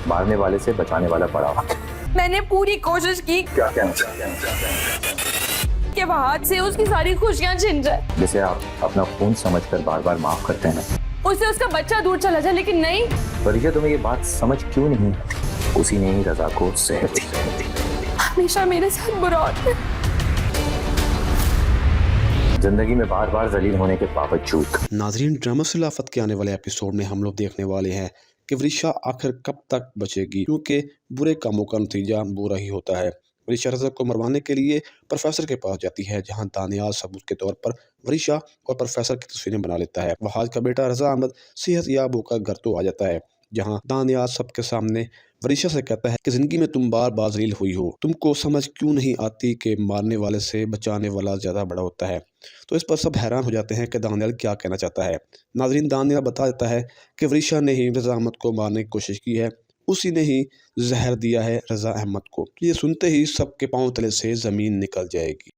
मारने वाले से बचाने वाला बड़ा वक्त है। मैंने पूरी कोशिश की क्या कहना चाहते हैं? कि वह हाथ से उसकी सारी खुशियां छिन जाए, जैसे आप अपना खून समझकर बार बार माफ करते हैं ना, उससे उसका बच्चा दूर चला जाए, लेकिन नहीं। वरीजा तुम्हें ये बात समझ क्यों नहीं? उसी ने ही रजा को जहर दी। हमेशा मेरे साथ बुरा होता है। जिंदगी में बार बार जलील होने के बावजूद। नाजरीन, ड्रामा खिलाफत के आने वाले एपिसोड में हम लोग देखने वाले हैं कि वृषा आखिर कब तक बचेगी, क्योंकि बुरे कामों का नतीजा बुरा ही होता है। वृषा रज़ा को मरवाने के लिए प्रोफेसर के पास जाती है, जहां दानियाल सबूत के तौर पर वृषा और प्रोफेसर की तस्वीरें बना लेता है। वहाज का बेटा रज़ा अहमद सेहत याब होकर घर तो आ जाता है, जहां दानियाल सबके सामने वृषा से कहता है कि जिंदगी में तुम बार बार जलील हुई हो, तुमको समझ क्यों नहीं आती कि मारने वाले से बचाने वाला ज़्यादा बड़ा होता है। तो इस पर सब हैरान हो जाते हैं कि दानियाल क्या कहना चाहता है। नाजरीन, दानियाल बता देता है कि वृषा ने ही रज़ा अहमद को मारने की कोशिश की है, उसी ने ही जहर दिया है रज़ा अहमद को। ये सुनते ही सबके पांव तले से ज़मीन निकल जाएगी।